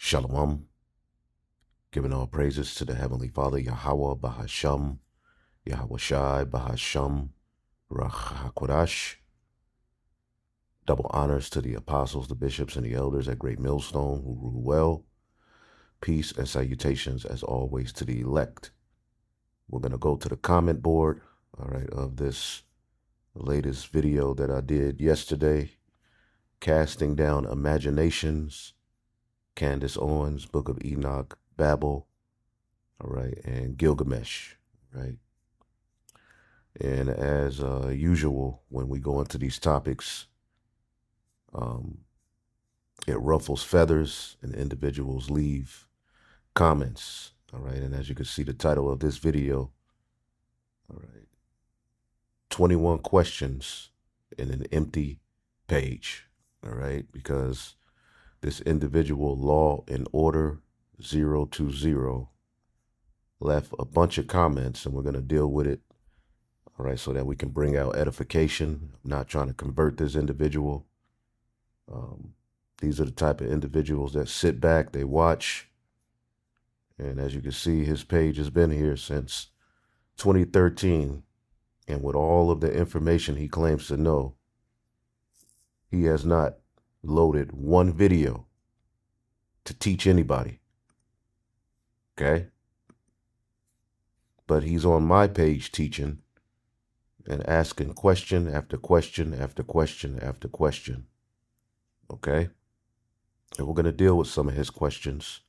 Shalom, giving all praises to the Heavenly Father, Yahweh, Bahasham, Yahweh Shai, Bahasham, Ruach HaKodesh. Double honors to the apostles, the bishops, and the elders at Great Millstone who rule well. Peace and salutations, as always, to the elect. We're going to go to the comment board, all right, of this latest video that I did yesterday, Casting Down Imaginations, Candace Owens, Book of Enoch, Babel, all right, and Gilgamesh, right? And as usual, when we go into these topics, it ruffles feathers and individuals leave comments, all right? And as you can see, the title of this video, all right, 21 questions in an empty page, all right? Because this individual, Law and Order 020, left a bunch of comments, and we're going to deal with it, all right, so that we can bring out edification. I'm not trying to convert this individual. These are the type of individuals that sit back, they watch, and as you can see, his page has been here since 2013, and with all of the information he claims to know, he has not loaded one video to teach anybody, okay? But he's on my page teaching and asking question after question after question after question, okay? And we're going to deal with some of his questions,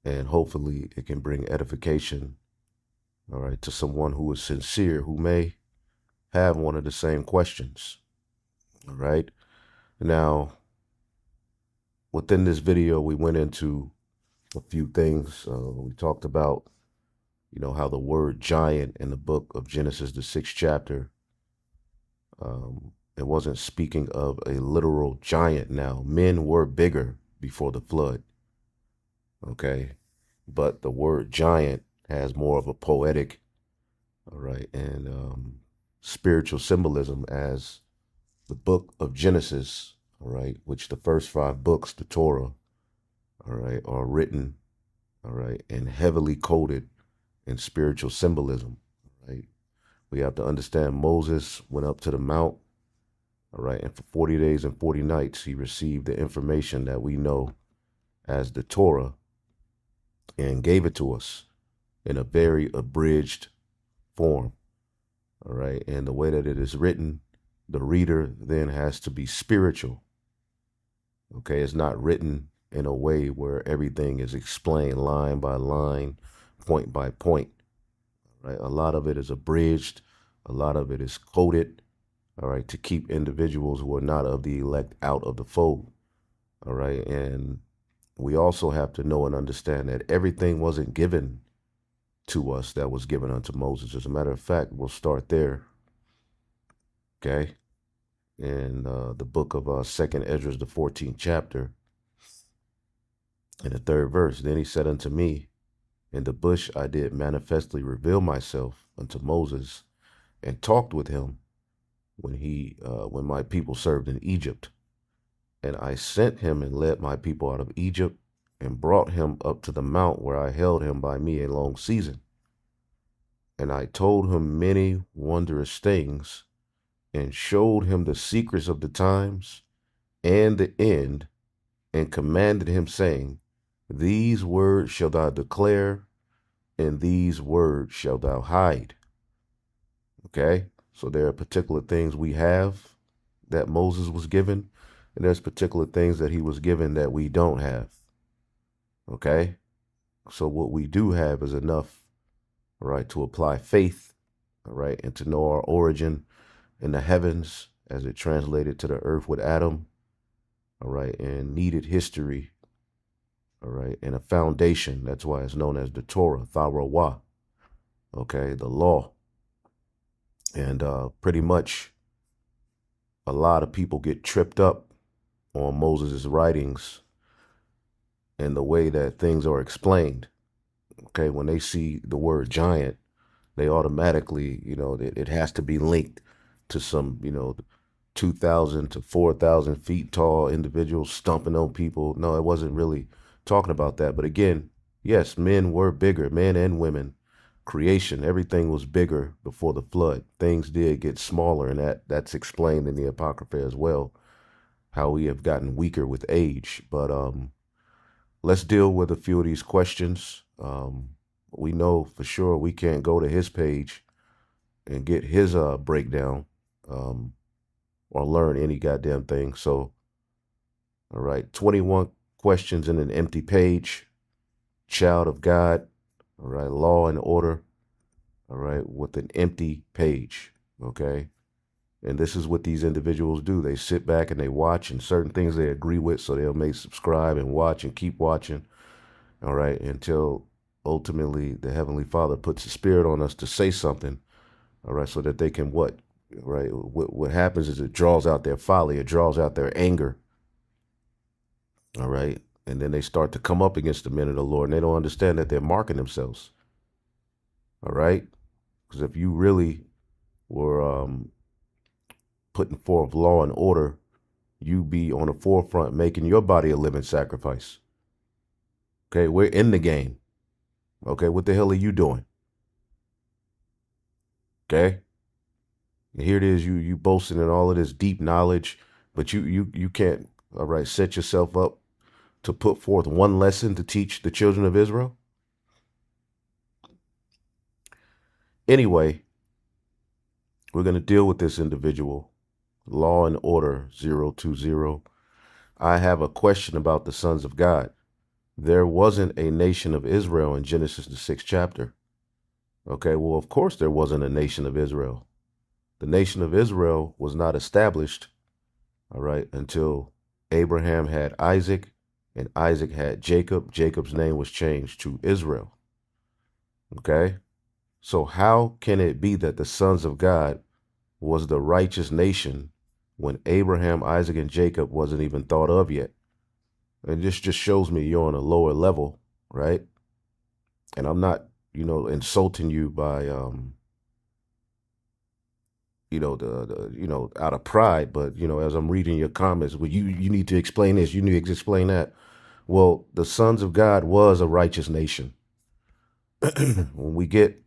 and hopefully it can bring edification, all right, to someone who is sincere, who may have one of the same questions, all right? Now, within this video, we went into a few things. We talked about, how the word giant in the book of Genesis, the 6th chapter, it wasn't speaking of a literal giant. Now, men were bigger before the flood, okay? But the word giant has more of a poetic, all right, and spiritual symbolism, as the book of Genesis, all right, which the first 5 books, the Torah, all right, are written, all right, and heavily coded in spiritual symbolism, right? We have to understand Moses went up to the mount, all right, and for 40 days and 40 nights, he received the information that we know as the Torah and gave it to us in a very abridged form, all right? And the way that it is written, the reader then has to be spiritual, okay? It's not written in a way where everything is explained line by line, point by point, right? A lot of it is abridged. A lot of it is coded, all right, to keep individuals who are not of the elect out of the fold, all right? And we also have to know and understand that everything wasn't given to us that was given unto Moses. As a matter of fact, we'll start there, okay? In the book of 2nd Esdras, the 14th chapter, in the 3rd verse, then he said unto me, in the bush I did manifestly reveal myself unto Moses, and talked with him when my people served in Egypt. And I sent him and led my people out of Egypt, and brought him up to the mount where I held him by me a long season. And I told him many wondrous things, and showed him the secrets of the times and the end, and commanded him, saying, these words shalt thou declare, and these words shalt thou hide. Okay? So there are particular things we have that Moses was given, and there's particular things that he was given that we don't have. Okay? So what we do have is enough, all right, to apply faith, all right, and to know our origin in the heavens as it translated to the earth with Adam, all right, and needed history, all right, and a foundation. That's why it's known as the Torah, Tharawah, okay, the law. And pretty much a lot of people get tripped up on Moses' writings and the way that things are explained. Okay, when they see the word giant, they automatically, it has to be linked to some, 2,000 to 4,000 feet tall individuals stomping on people. No, it wasn't really talking about that. But again, yes, men were bigger, men and women. Creation, everything was bigger before the flood. Things did get smaller, and that's explained in the Apocrypha as well, how we have gotten weaker with age. But let's deal with a few of these questions. We know for sure we can't go to his page and get his breakdown um, or learn any goddamn thing. So, all right, 21 questions in an empty page. Child of God, all right, law and order, all right, with an empty page, okay? And this is what these individuals do. They sit back and they watch, and certain things they agree with, so they'll make subscribe and watch and keep watching, all right, until ultimately the Heavenly Father puts a spirit on us to say something, all right, so that they can what? Right? What happens is it draws out their folly, it draws out their anger, all right? And then they start to come up against the men of the Lord, and they don't understand that they're marking themselves, all right? Because if you really were putting forth law and order, you be on the forefront making your body a living sacrifice. Okay, we're in the game. Okay, what the hell are you doing? Okay, and here it is, you boasting in all of this deep knowledge, but you can't, all right, set yourself up to put forth one lesson to teach the children of Israel. Anyway, we're going to deal with this individual. Law and Order 020. I have a question about the sons of God. There wasn't a nation of Israel in Genesis, the 6th chapter. Okay, well, of course there wasn't a nation of Israel. The nation of Israel was not established, all right, until Abraham had Isaac and Isaac had Jacob. Jacob's name was changed to Israel. Okay, so how can it be that the sons of God was the righteous nation when Abraham, Isaac, and Jacob wasn't even thought of yet? And this just shows me you're on a lower level, right? And I'm not, insulting you by, out of pride, but, as I'm reading your comments, well, you need to explain this, you need to explain that. Well, the sons of God was a righteous nation. When we get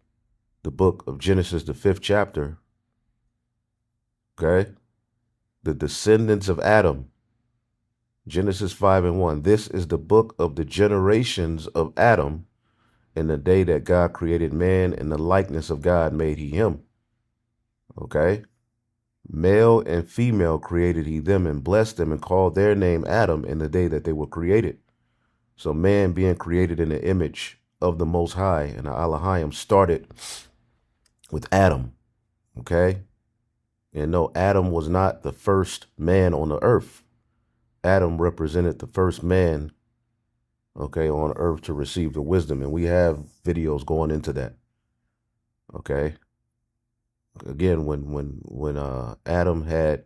the book of Genesis, the 5th chapter, okay, the descendants of Adam, Genesis 5:1, this is the book of the generations of Adam. In the day that God created man, in the likeness of God made he him. Okay? Male and female created he them and blessed them and called their name Adam in the day that they were created. So man being created in the image of the Most High and the Elohim started with Adam. Okay? And no, Adam was not the first man on the earth. Adam represented the first man, okay, on earth to receive the wisdom. And we have videos going into that. Okay. Again, when Adam had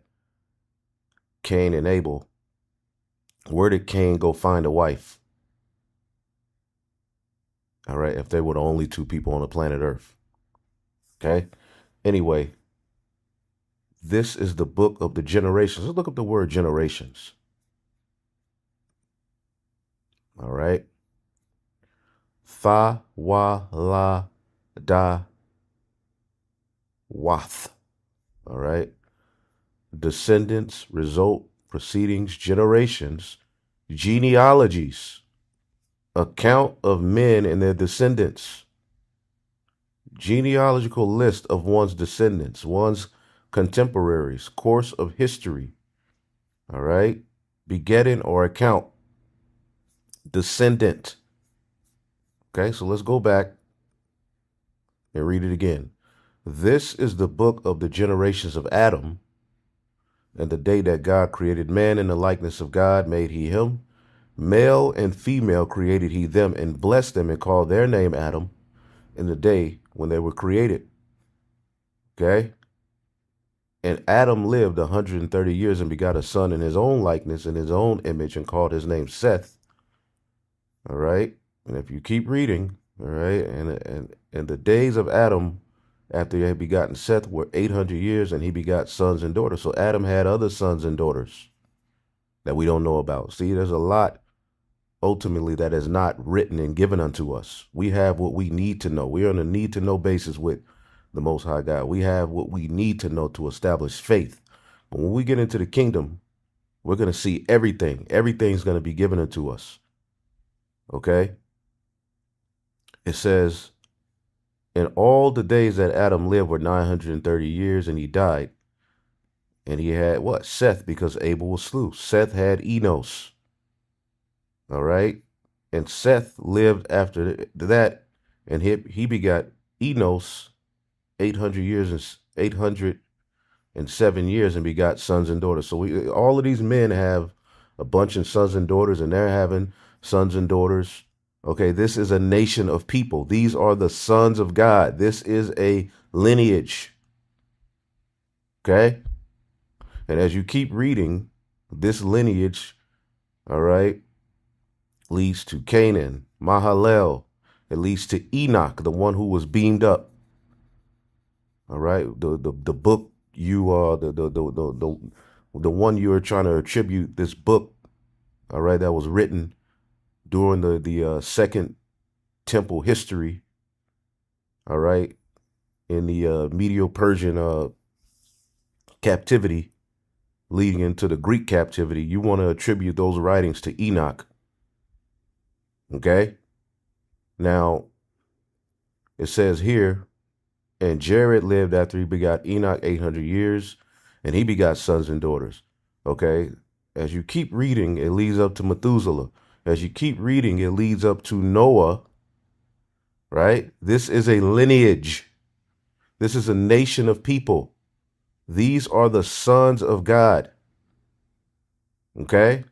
Cain and Abel, where did Cain go find a wife? All right, if they were the only two people on the planet Earth. Okay. Anyway, this is the book of the generations. Let's look up the word generations. All right. Tha wa la da wath. All right. Descendants, result, proceedings, generations, genealogies, account of men and their descendants, genealogical list of one's descendants, one's contemporaries, course of history. All right. Begetting or account, descendant. Okay, so let's go back and read it again. This is the book of the generations of Adam. And the day that God created man in the likeness of God made he him. Male and female created he them and blessed them and called their name Adam in the day when they were created. Okay? And Adam lived 130 years and begot a son in his own likeness, in his own image, and called his name Seth. All right? And if you keep reading, all right, and the days of Adam after he had begotten Seth were 800 years, and he begot sons and daughters. So Adam had other sons and daughters that we don't know about. See, there's a lot ultimately that is not written and given unto us. We have what we need to know. We're on a need to know basis with the Most High God. We have what we need to know to establish faith. But when we get into the kingdom, we're going to see everything. Everything's going to be given unto us. Okay? It says, and all the days that Adam lived were 930 years, and he died. And he had what? Seth, because Abel was slew. Seth had Enos. All right? And Seth lived after that, and he begot Enos 800 years and 807 years, and begot sons and daughters. So all of these men have a bunch of sons and daughters, and they're having sons and daughters. Okay, this is a nation of people. These are the sons of God. This is a lineage. Okay? And as you keep reading, this lineage, all right, leads to Canaan, Mahalalel. It leads to Enoch, the one who was beamed up. All right, the book you the one you are trying to attribute this book, all right, that was written during the second temple history, all right, in the Medo-Persian captivity leading into the Greek captivity. You want to attribute those writings to Enoch. Okay? Now, it says here, and Jared lived after he begot Enoch 800 years, and he begot sons and daughters. Okay? As you keep reading, it leads up to Methuselah. As you keep reading, it leads up to Noah. Right? This is a lineage. This is a nation of people. These are the sons of God. Okay?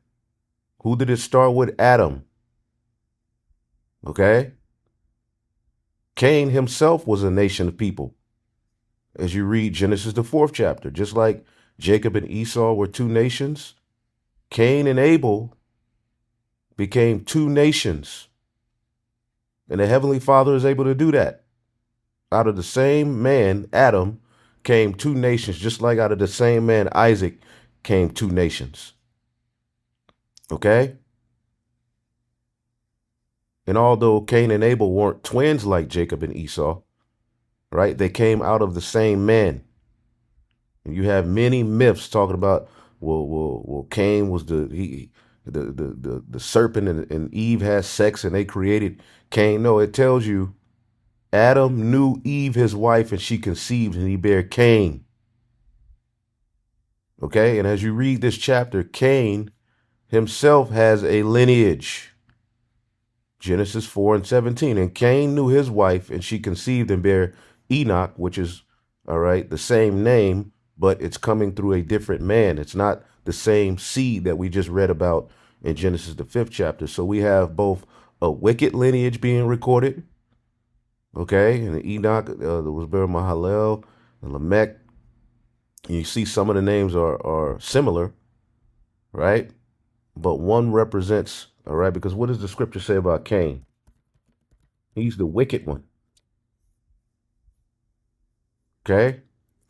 Who did it start with? Adam. Okay? Cain himself was a nation of people. As you read Genesis, the 4th chapter, just like Jacob and Esau were two nations, Cain and Abel became two nations. And the Heavenly Father is able to do that. Out of the same man, Adam, came two nations, just like out of the same man, Isaac, came two nations. Okay? And although Cain and Abel weren't twins like Jacob and Esau, right? They came out of the same man. And you have many myths talking about, well, Cain was the serpent, and Eve has sex and they created Cain. No, it tells you Adam knew Eve, his wife, and she conceived, and he bare Cain. Okay? And as you read this chapter, Cain himself has a lineage. Genesis 4:17. And Cain knew his wife, and she conceived and bare Enoch, which is, all right, the same name, but it's coming through a different man. It's not the same seed that we just read about in Genesis, the 5th chapter. So we have both a wicked lineage being recorded, okay, and Enoch there was bare Mahalalel and Lamech. You see some of the names are similar, right? But one represents, all right, because what does the scripture say about Cain? He's the wicked one. Okay?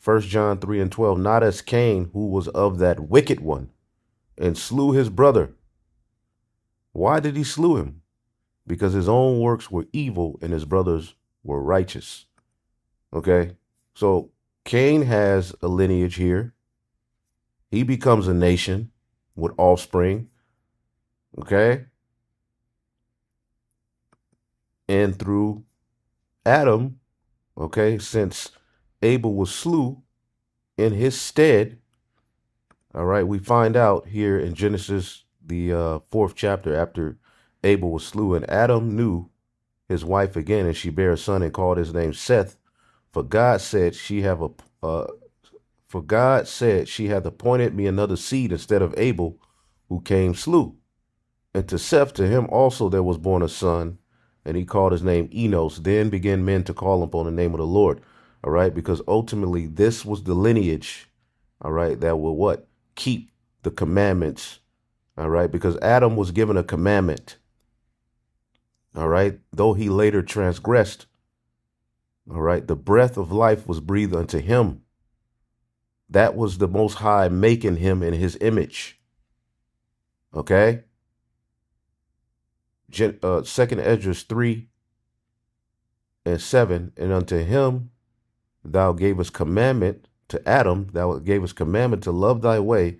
1 John 3:12, not as Cain, who was of that wicked one, and slew his brother. Why did he slew him? Because his own works were evil and his brothers were righteous. Okay? So Cain has a lineage here. He becomes a nation with offspring. Okay? And through Adam, okay, since Abel was slew in his stead, all right, we find out here in Genesis, the 4th chapter, after Abel was slew, and Adam knew his wife again, and she bare a son and called his name Seth. For God said she hath appointed me another seed instead of Abel, who came slew. And to Seth, to him also there was born a son, and he called his name Enos. Then began men to call upon the name of the Lord. All right, because ultimately this was the lineage, all right, that will what? Keep the commandments. All right, because Adam was given a commandment. All right, though he later transgressed. All right, the breath of life was breathed unto him. That was the Most High making him in his image. Okay? Second Esdras 3:7, and unto him thou gavest commandment, to Adam thou gavest commandment to love thy way,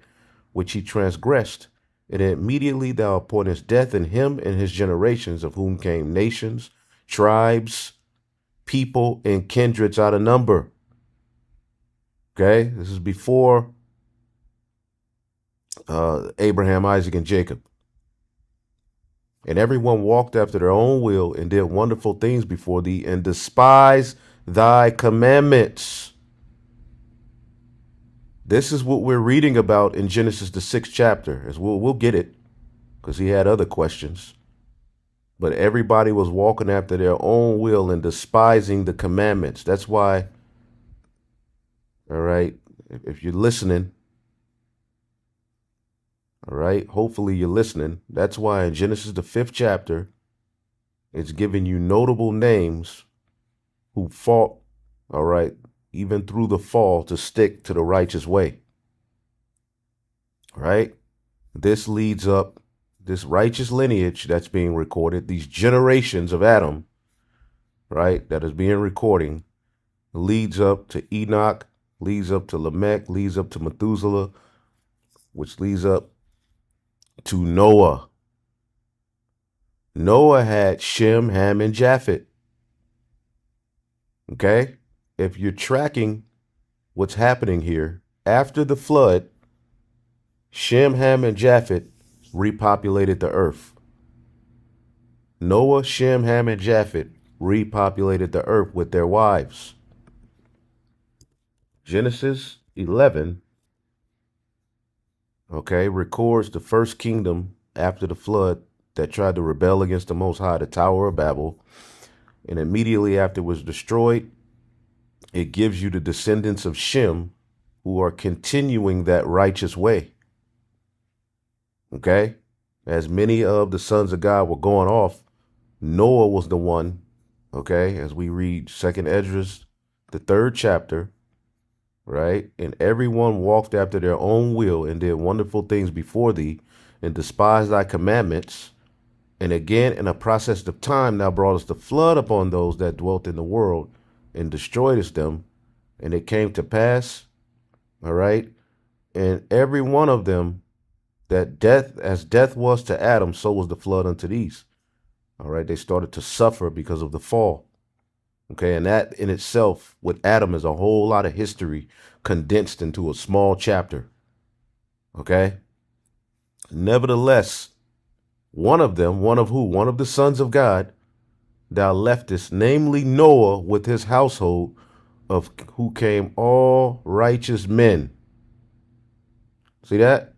which he transgressed. And immediately thou appointest death in him and his generations, of whom came nations, tribes, people, and kindreds out of number. Okay, this is before Abraham, Isaac, and Jacob. And everyone walked after their own will and did wonderful things before thee, and despised thy commandments. This is what we're reading about in Genesis, the 6th chapter. As we'll get it, because he had other questions. But everybody was walking after their own will and despising the commandments. That's why, all right, if you're listening, all right, hopefully you're listening. That's why in Genesis, the 5th chapter, it's giving you notable names who fought, all right, even through the fall, to stick to the righteous way. Right? This leads up, this righteous lineage that's being recorded, these generations of Adam, right, that is being recording, leads up to Enoch, leads up to Lamech, leads up to Methuselah, which leads up to Noah. Noah had Shem, Ham, and Japheth. Okay? If you're tracking what's happening here, after the flood, Shem, Ham, and Japheth repopulated the earth. Noah, Shem, Ham, and Japheth repopulated the earth with their wives. Genesis 11, okay, records the first kingdom after the flood that tried to rebel against the Most High, the Tower of Babel. And immediately after it was destroyed, it gives you the descendants of Shem who are continuing that righteous way. Okay? As many of the sons of God were going off, Noah was the one, okay, as we read 2nd Esdras, the 3rd chapter, right? And everyone walked after their own will and did wonderful things before thee and despised thy commandments. And again, in a process of time, thou broughtest the flood upon those that dwelt in the world and destroyedest them. And it came to pass, all right, and every one of them, that death, as death was to Adam, so was the flood unto these. All right, they started to suffer because of the fall. Okay, and that in itself with Adam is a whole lot of history condensed into a small chapter. Okay, nevertheless, one of them, one of who? One of the sons of God, thou leftest, namely Noah with his household, of who came all righteous men. See that?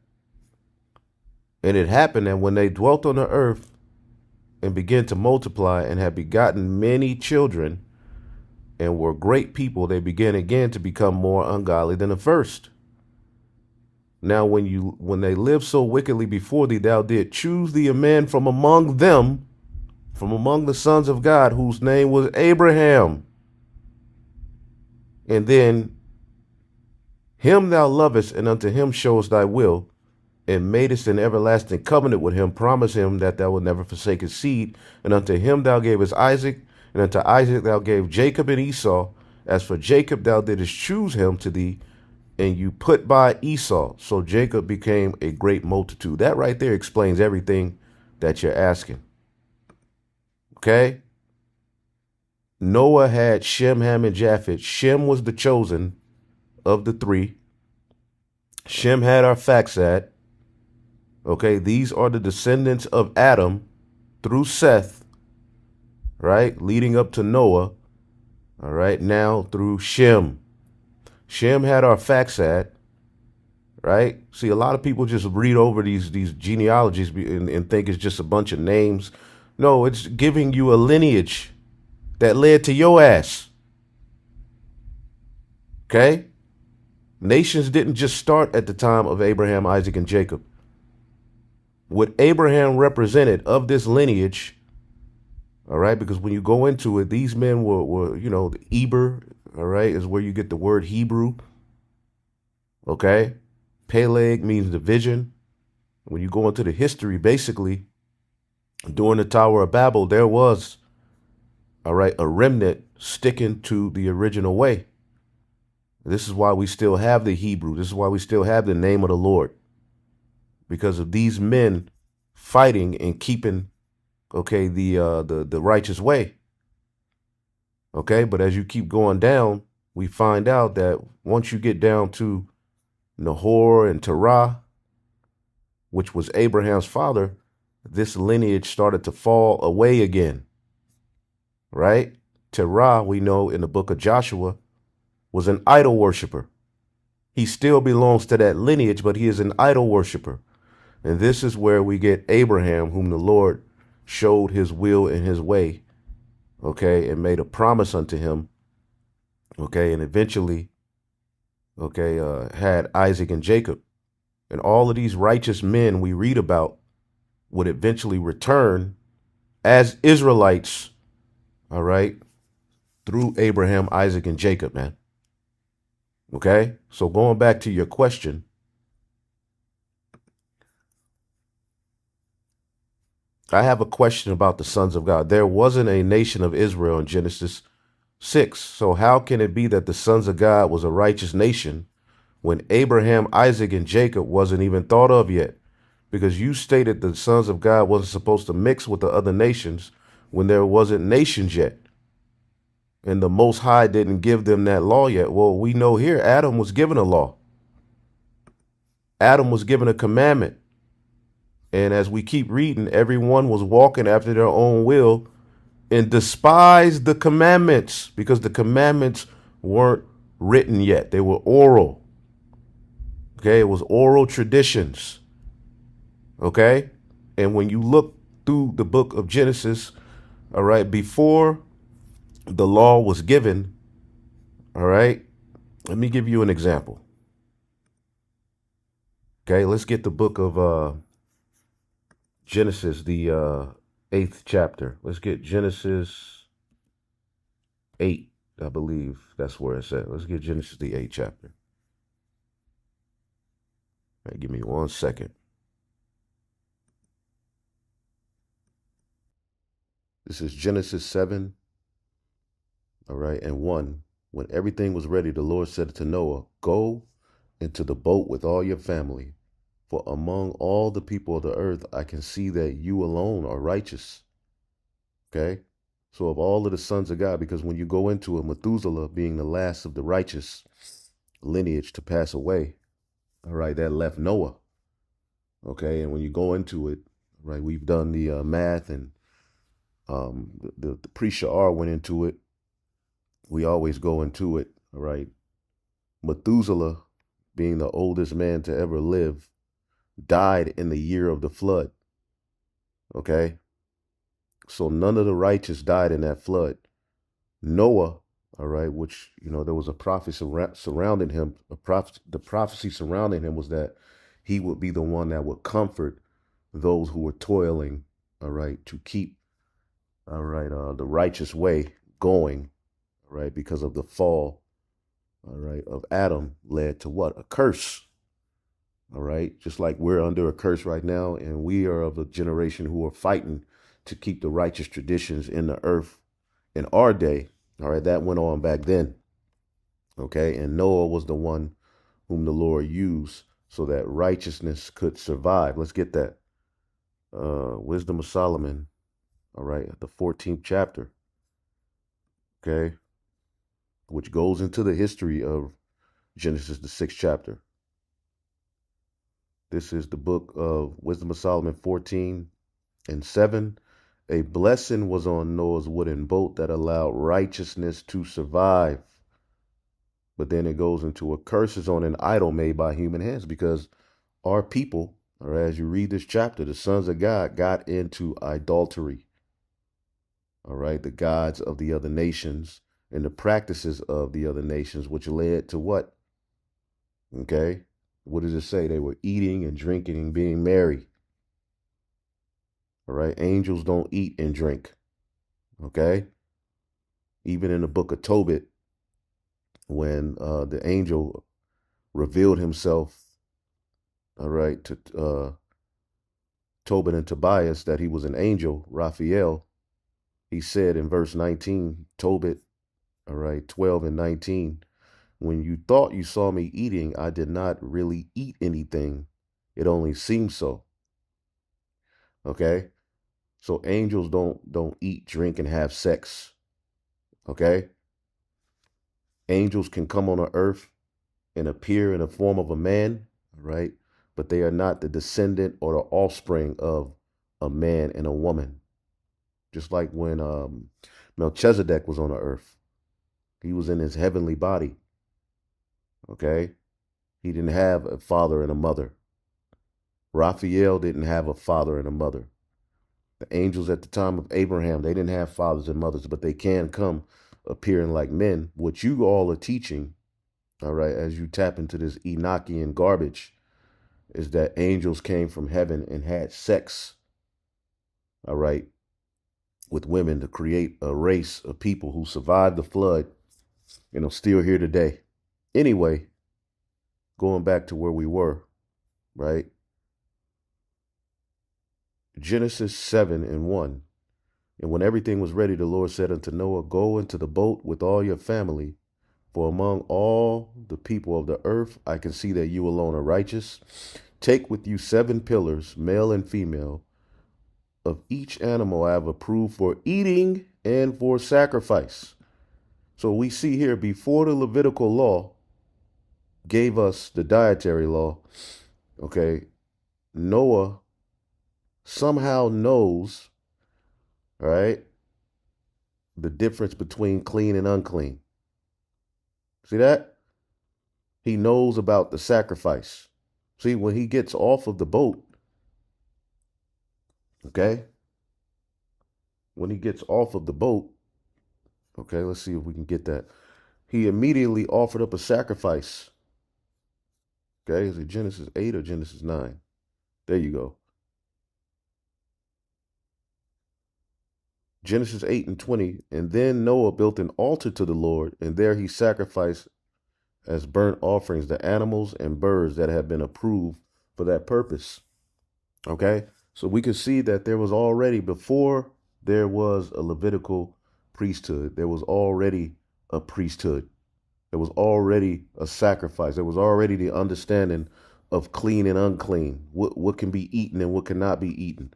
And it happened that when they dwelt on the earth and began to multiply and had begotten many children and were great people, they began again to become more ungodly than the first. Now, when they lived so wickedly before thee, thou did choose thee a man from among them, from among the sons of God, whose name was Abraham. And then him thou lovest, and unto him showest thy will, and madest an everlasting covenant with him, promise him that thou wilt never forsake his seed. And unto him thou gavest Isaac, and unto Isaac thou gave Jacob and Esau. As for Jacob, thou didst choose him to thee, and you put by Esau. So Jacob became a great multitude. That right there explains everything that you're asking. Okay? Noah had Shem, Ham, and Japheth. Shem was the chosen of the three. Shem had Arphaxad. Okay, these are the descendants of Adam through Seth, right, leading up to Noah, all right, now through Shem. Shem had Arphaxad, right? See, a lot of people just read over these genealogies and think it's just a bunch of names. No, it's giving you a lineage that led to your ass. Okay? Nations didn't just start at the time of Abraham, Isaac, and Jacob. What Abraham represented of this lineage, all right, because when you go into it, these men were the Eber, all right, is where you get the word Hebrew. Okay? Peleg means division. When you go into the history, basically, During the Tower of Babel, there was, all right, a remnant sticking to the original way. This is why we still have the Hebrew. This is why we still have the name of the Lord, because of these men fighting and keeping, okay, the righteous way. Okay, but as you keep going down, we find out that once you get down to Nahor and Terah, which was Abraham's father, this lineage started to fall away again, right? Terah, we know in the book of Joshua, was an idol worshiper. He still belongs to that lineage, but he is an idol worshiper. And this is where we get Abraham, whom the Lord showed his will and his way, okay, and made a promise unto him, okay, and eventually, okay, had Isaac and Jacob. And all of these righteous men we read about would eventually return as Israelites, all right, through Abraham, Isaac, and Jacob, man. Okay? So going back to your question, I have a question about the sons of God. There wasn't a nation of Israel in Genesis 6. So how can it be that the sons of God was a righteous nation when Abraham, Isaac, and Jacob wasn't even thought of yet? Because you stated the sons of God wasn't supposed to mix with the other nations when there wasn't nations yet. And the Most High didn't give them that law yet. Well, we know here Adam was given a law. Adam was given a commandment. And as we keep reading, everyone was walking after their own will and despised the commandments because the commandments weren't written yet. They were oral. Okay, it was oral traditions. Okay? And when you look through the book of Genesis, all right, before the law was given, all right, let me give you an example. Okay, let's get the book of Genesis, the 8th chapter. Let's get Genesis 8, I believe that's where it's at. Let's get Genesis, the 8th chapter. All right, give me 1 second. This is Genesis 7, all right, and 1. When everything was ready, the Lord said to Noah, go into the boat with all your family, for among all the people of the earth, I can see that you alone are righteous. Okay? So of all of the sons of God, because when you go into it, Methuselah being the last of the righteous lineage to pass away, all right, that left Noah. Okay, and when you go into it, right, we've done the math, and the pre-Sha'ar went into it. We always go into it, all right. Methuselah, being the oldest man to ever live, died in the year of the flood. Okay, so none of the righteous died in that flood. Noah, all right, which, you know, there was a prophecy surrounding him. The prophecy surrounding him was that he would be the one that would comfort those who were toiling, all right, to keep, all right, the righteous way going, all right, because of the fall, all right, of Adam led to what? A curse, all right, just like we're under a curse right now, and we are of a generation who are fighting to keep the righteous traditions in the earth in our day. All right, that went on back then. Okay, and Noah was the one whom the Lord used so that righteousness could survive. Let's get that. Wisdom of Solomon, all right, the 14th chapter, okay, which goes into the history of Genesis, the 6th chapter. This is the book of Wisdom of Solomon 14:7. A blessing was on Noah's wooden boat that allowed righteousness to survive. But then it goes into a curses on an idol made by human hands, because our people, or as you read this chapter, the sons of God got into idolatry. All right, the gods of the other nations and the practices of the other nations, which led to what? Okay, what does it say? They were eating and drinking and being merry. All right, angels don't eat and drink. Okay, even in the book of Tobit, when the angel revealed himself, all right, Tobit and Tobias that he was an angel, Raphael. He said in verse 19, Tobit, all right, 12 and 19, when you thought you saw me eating, I did not really eat anything. It only seemed so. Okay? So angels don't eat, drink, and have sex. Okay? Angels can come on the earth and appear in the form of a man, right? But they are not the descendant or the offspring of a man and a woman. Just like when Melchizedek was on the earth, he was in his heavenly body. Okay? He didn't have a father and a mother. Raphael didn't have a father and a mother. The angels at the time of Abraham, they didn't have fathers and mothers, but they can come appearing like men. What you all are teaching, all right, as you tap into this Enochian garbage, is that angels came from heaven and had sex, all right, with women to create a race of people who survived the flood and are still here today. Anyway, going back to where we were, right? Genesis 7 and 1. And when everything was ready, the Lord said unto Noah, go into the boat with all your family, for among all the people of the earth, I can see that you alone are righteous. Take with you 7 pillars, male and female, of each animal I have approved for eating and for sacrifice. So we see here, before the Levitical law gave us the dietary law, okay, Noah somehow knows, all right, the difference between clean and unclean. See that? He knows about the sacrifice. See, when he gets off of the boat, okay, when he gets off of the boat, okay, let's see if we can get that. He immediately offered up a sacrifice. Okay, is it Genesis 8 or Genesis 9? There you go. Genesis 8 and 20. And then Noah built an altar to the Lord, and there he sacrificed as burnt offerings the animals and birds that had been approved for that purpose. Okay, so we could see that there was already, before there was a Levitical priesthood, there was already a priesthood. There was already a sacrifice. There was already the understanding of clean and unclean, what can be eaten and what cannot be eaten.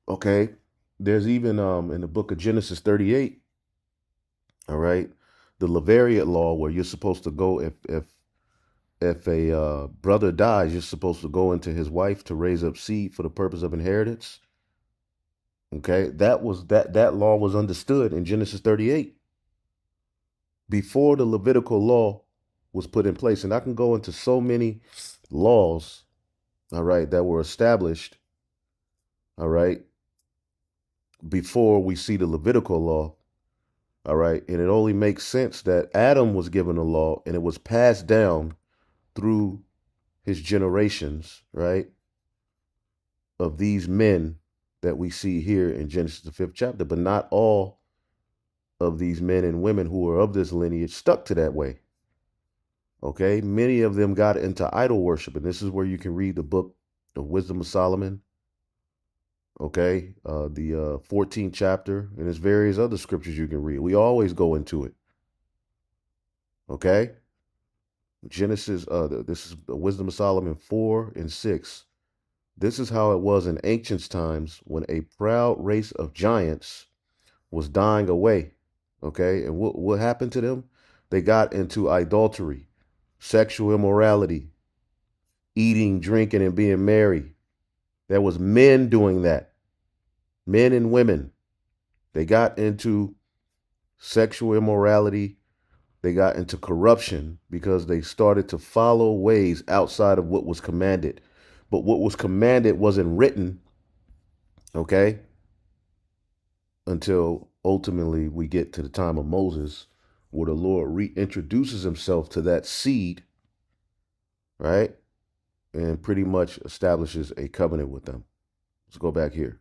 Okay, there's even in the book of Genesis 38, all right, the Levirate law, where you're supposed to go, if a brother dies, you're supposed to go into his wife to raise up seed for the purpose of inheritance. Okay, that law was understood in Genesis 38 before the Levitical law was put in place. And I can go into so many laws, all right, that were established, all right, before we see the Levitical law, all right. And it only makes sense that Adam was given a law and it was passed down through his generations, right, of these men that we see here in Genesis, the 5th chapter. But not all of these men and women who are of this lineage stuck to that way. Okay, many of them got into idol worship, and this is where you can read the book of Wisdom of Solomon. Okay, the 14th chapter, and there's various other scriptures you can read. We always go into it. Okay, Genesis, this is Wisdom of Solomon 4 and 6. This is how it was in ancient times when a proud race of giants was dying away. Okay, and what happened to them? They got into idolatry, sexual immorality, eating, drinking, and being merry. There was men doing that, men and women. They got into sexual immorality. They got into corruption because they started to follow ways outside of what was commanded. But what was commanded wasn't written, okay, until ultimately we get to the time of Moses, where the Lord reintroduces himself to that seed, right, and pretty much establishes a covenant with them. Let's go back here.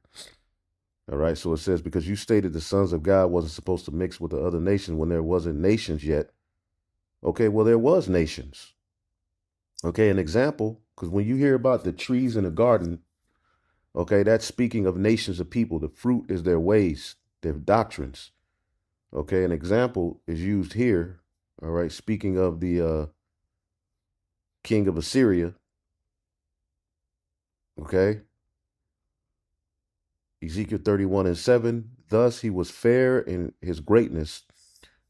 All right, so it says, because you stated the sons of God wasn't supposed to mix with the other nations when there wasn't nations yet. Okay, well, there was nations. Okay, an example, because when you hear about the trees in the garden, Okay, that's speaking of nations of people. The fruit is their ways, their doctrines. Okay, an example is used here. All right, speaking of the king of Assyria. Okay, Ezekiel 31:7. Thus he was fair in his greatness,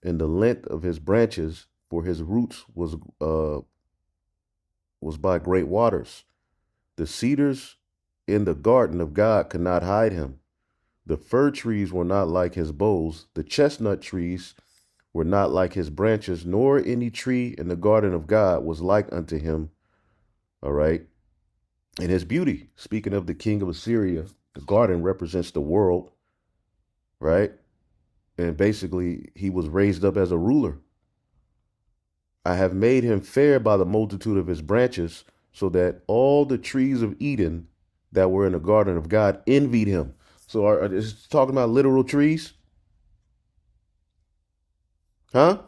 in the length of his branches, for his roots was by great waters. The cedars in the garden of God could not hide him. The fir trees were not like his boughs. The chestnut trees were not like his branches, nor any tree in the garden of God was like unto him. All right. And his beauty, speaking of the king of Assyria, the garden represents the world, right? And basically, he was raised up as a ruler. I have made him fair by the multitude of his branches, so that all the trees of Eden that were in the garden of God envied him. So, is it talking about literal trees? Huh?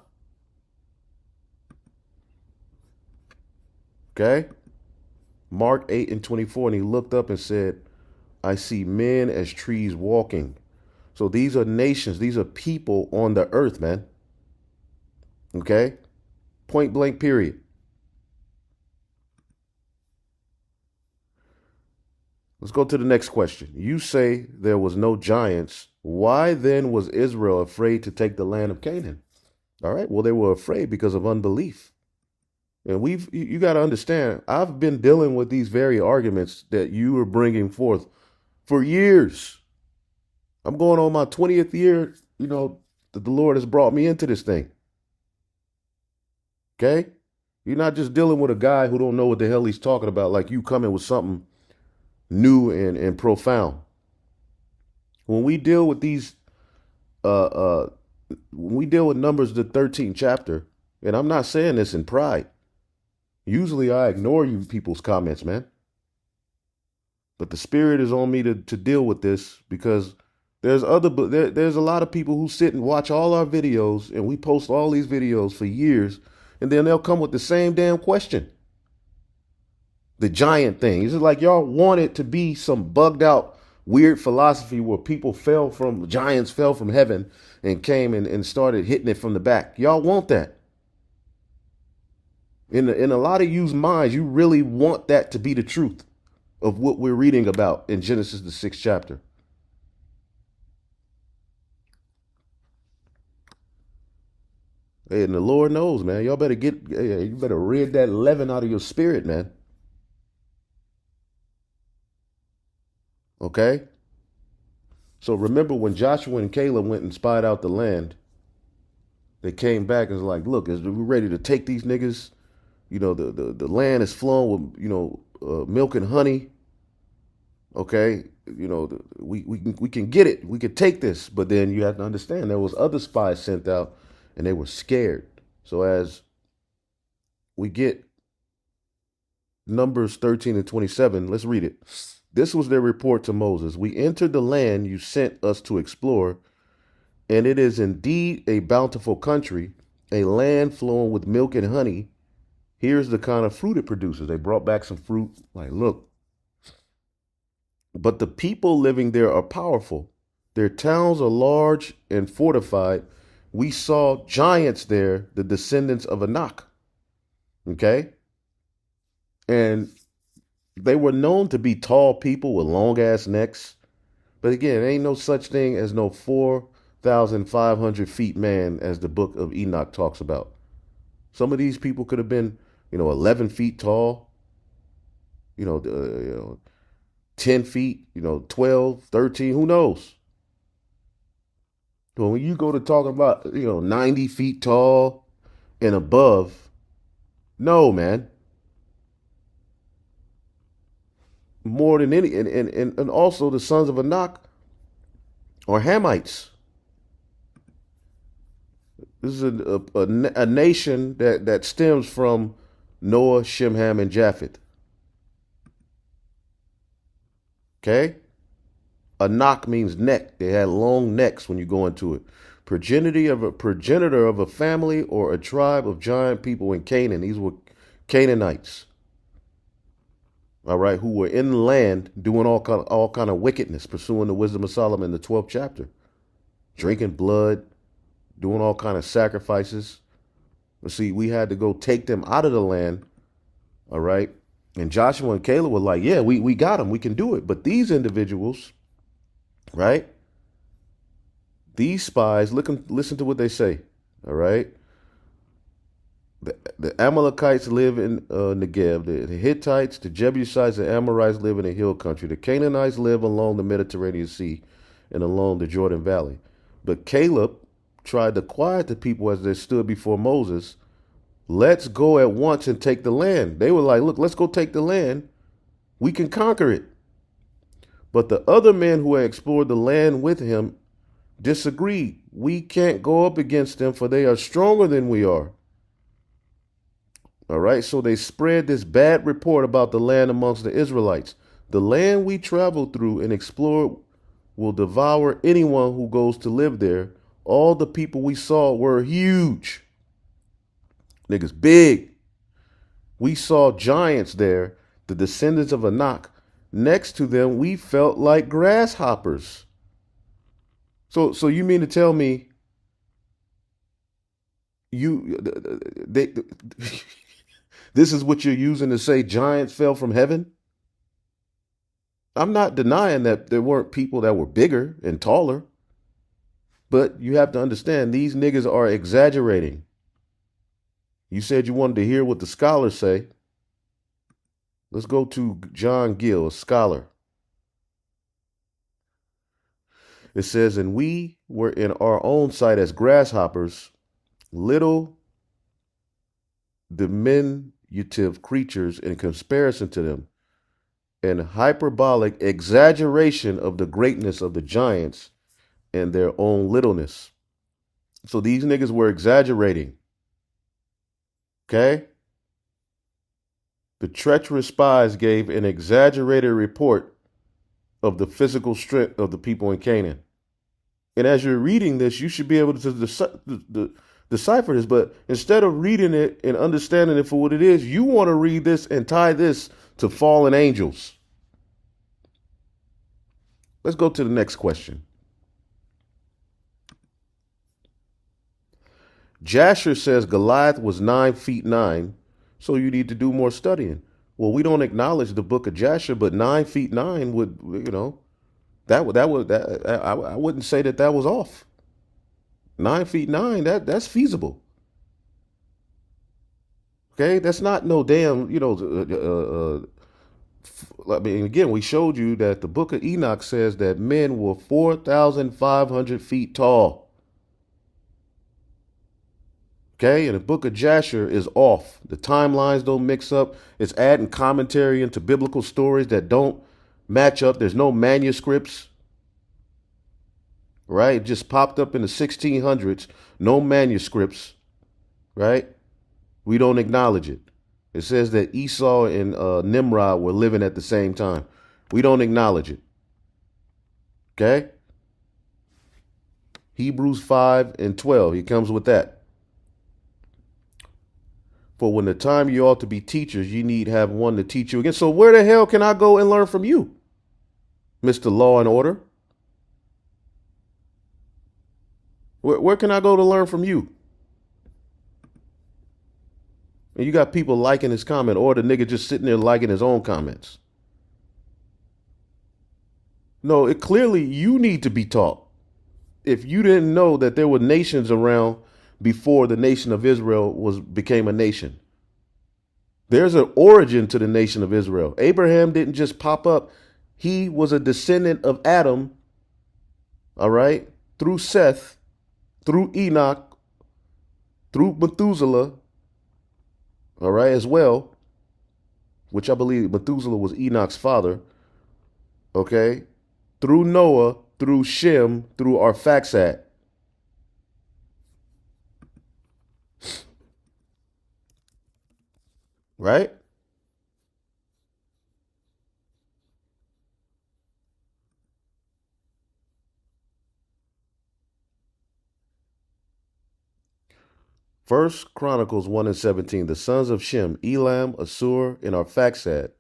Okay. Mark 8:24, and he looked up and said, I see men as trees walking. So these are nations, these are people on the earth, man. Okay? Point blank, period. Let's go to the next question. You say there was no giants. Why then was Israel afraid to take the land of Canaan? All right. Well, they were afraid because of unbelief. And you got to understand, I've been dealing with these very arguments that you are bringing forth for years. I'm going on my 20th year, that the Lord has brought me into this thing. Okay? You're not just dealing with a guy who don't know what the hell he's talking about, like you coming with something new and profound. When we deal with these, uh, uh, when we deal with Numbers, the 13th chapter, and I'm not saying this in pride. Usually I ignore you people's comments, man. But the spirit is on me to deal with this because there's there's a lot of people who sit and watch all our videos, and we post all these videos for years, and then they'll come with the same damn question. The giant thing. It's just like y'all want it to be some bugged out weird philosophy where giants fell from heaven and came and started hitting it from the back. Y'all want that. In a lot of you's minds, you really want that to be the truth of what we're reading about in Genesis, the 6th chapter. Hey, and the Lord knows, man. You better rid that leaven out of your spirit, man. Okay? So remember when Joshua and Caleb went and spied out the land, they came back and was like, look, we're ready to take these niggas. The land is flowing with, milk and honey. Okay? We can get it. We can take this. But then you have to understand there was other spies sent out and they were scared. So as we get Numbers 13:27, let's read it. This was their report to Moses. We entered the land you sent us to explore, and it is indeed a bountiful country, a land flowing with milk and honey. Here's the kind of fruit it produces. They brought back some fruit. Like, look. But the people living there are powerful. Their towns are large and fortified. We saw giants there, the descendants of Anak. Okay? And they were known to be tall people with long ass necks. But again, ain't no such thing as no 4,500 feet man as the book of Enoch talks about. Some of these people could have been, 11 feet tall, 10 feet, 12, 13, who knows? But when you go to talk about, 90 feet tall and above, no, man. More than any, and also the sons of Anak are Hamites. This is a nation that stems from Noah, Shem, Ham, and Japheth. Okay? Anak means neck. They had long necks when you go into it. Progenitor of a family or a tribe of giant people in Canaan. These were Canaanites. all right, who were in the land doing all kind of wickedness, pursuing the wisdom of Solomon in the 12th chapter, drinking blood, doing all kind of sacrifices. But see, we had to go take them out of the land, all right? And Joshua and Caleb were like, yeah, we got them. We can do it. But these individuals, right? These spies, listen to what they say, all right? The Amalekites live in Negev. The Hittites, the Jebusites, the Amorites live in the hill country. The Canaanites live along the Mediterranean Sea and along the Jordan Valley. But Caleb tried to quiet the people as they stood before Moses. Let's go at once and take the land. They were like, look, let's go take the land. We can conquer it. But the other men who had explored the land with him disagreed. We can't go up against them, for they are stronger than we are. All right, so they spread this bad report about the land amongst the Israelites. The land we traveled through and explored will devour anyone who goes to live there. All the people we saw were huge. Niggas big. We saw giants there, the descendants of Anak. Next to them, we felt like grasshoppers. So you mean to tell me you they this is what you're using to say giants fell from heaven? I'm not denying that there weren't people that were bigger and taller, but you have to understand these niggas are exaggerating. You said you wanted to hear what the scholars say. Let's go to John Gill, a scholar. It says, and we were in our own sight as grasshoppers, little diminutive creatures in comparison to them, an hyperbolic exaggeration of the greatness of the giants and their own littleness. So these niggas were exaggerating. Okay? The treacherous spies gave an exaggerated report of the physical strength of the people in Canaan. And as you're reading this, you should be able to decipher this. But instead of reading it and understanding it for what it is, you want to read this and tie this to fallen angels. Let's go to the next question. Jasher says Goliath was 9 feet 9, so you need to do more studying. Well, we don't acknowledge the book of Jasher, but 9 feet 9 would, I wouldn't say that was off. 9 feet 9, that's feasible. Okay, that's not no damn, I mean, again, we showed you that the book of Enoch says that men were 4,500 feet tall. Okay, and the book of Jasher is off. The timelines don't mix up. It's adding commentary into biblical stories that don't match up. There's no manuscripts. Right? It just popped up in the 1600s. No manuscripts. Right? We don't acknowledge it. It says that Esau and Nimrod were living at the same time. We don't acknowledge it. Okay? Hebrews 5 and 12. He comes with that. For when the time you ought to be teachers, you need have one to teach you again. So where the hell can I go and learn from you, Mr. Law and Order? Where can I go to learn from you? And you got people liking his comment, or the nigga just sitting there liking his own comments. No, it clearly you need to be taught. If you didn't know that there were nations around before the nation of Israel became a nation. There's an origin to the nation of Israel. Abraham didn't just pop up. He was a descendant of Adam, all right, through Seth, through Enoch, through Methuselah, all right, as well, which I believe Methuselah was Enoch's father, okay, through Noah, through Shem, through Arphaxad. Right? First Chronicles 1 and 17. The sons of Shem, Elam, Assur, and Arphaxad.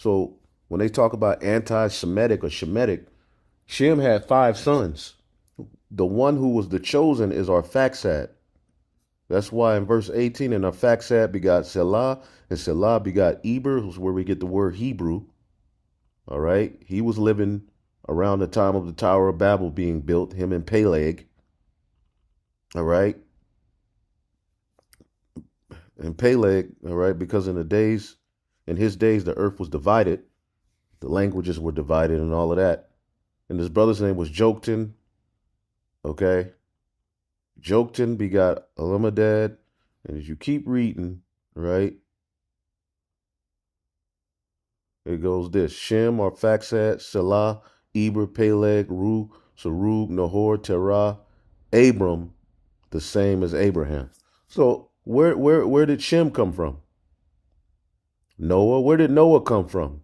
So when they talk about anti-Semitic or Shemitic, Shem had 5 sons. The one who was the chosen is Arphaxad. That's why in verse 18, and Arphaxad begot Selah, and Selah begot Eber, who's where we get the word Hebrew. All right. He was living around the time of the Tower of Babel being built, him and Peleg. All right. And Peleg, all right, because in his days, the earth was divided, the languages were divided and all of that. And his brother's name was Joktan, okay? Joktan begot Elimadad. And as you keep reading, right, it goes this: Shem, Arphaxad, Selah, Eber, Peleg, Ru, Serug, Nahor, Terah, Abram, the same as Abraham. So where did Shem come from? Noah. Where did Noah come from?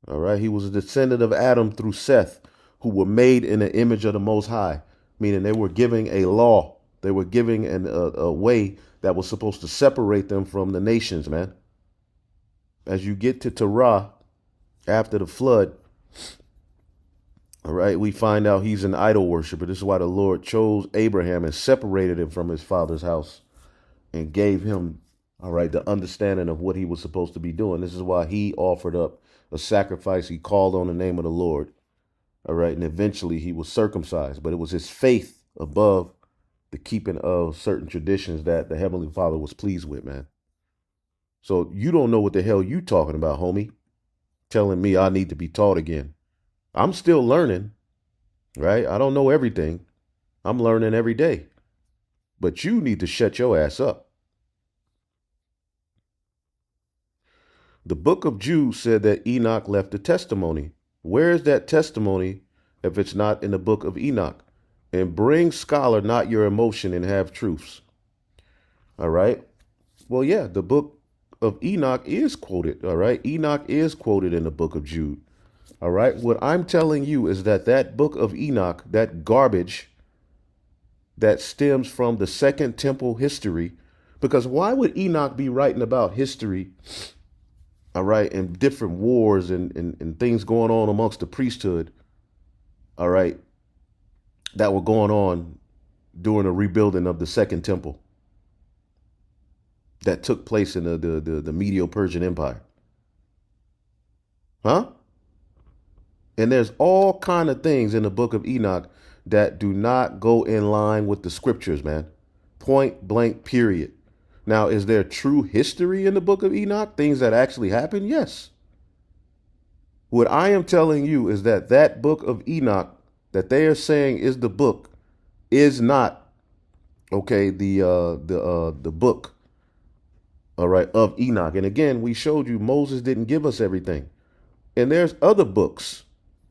All right, he was a descendant of Adam through Seth, who were made in the image of the Most High, meaning they were giving a law. They were giving a way that was supposed to separate them from the nations, man. As you get to Terah, after the flood, all right, we find out he's an idol worshiper. This is why the Lord chose Abraham and separated him from his father's house and gave him, all right, the understanding of what he was supposed to be doing. This is why he offered up a sacrifice. He called on the name of the Lord. All right. And eventually he was circumcised, but it was his faith above the keeping of certain traditions that the Heavenly Father was pleased with, man. So you don't know what the hell you talking about, homie, telling me I need to be taught again. I'm still learning, right? I don't know everything. I'm learning every day. But you need to shut your ass up. The book of Jude said that Enoch left a testimony. Where is that testimony if it's not in the book of Enoch? And bring, scholar, not your emotion, and have truths. All right. Well, yeah, the book of Enoch is quoted. All right. Enoch is quoted in the book of Jude. All right. What I'm telling you is that book of Enoch, that garbage that stems from the Second Temple history, because why would Enoch be writing about history, all right, and different wars and things going on amongst the priesthood, all right, that were going on during the rebuilding of the Second Temple that took place in the Medo-Persian Empire? Huh? And there's all kind of things in the book of Enoch that do not go in line with the scriptures, man. Point blank, period. Now, is there true history in the book of Enoch? Things that actually happened? Yes. What I am telling you is that book of Enoch that they are saying is the book is not, okay, the book, all right, of Enoch. And again, we showed you Moses didn't give us everything. And there's other books.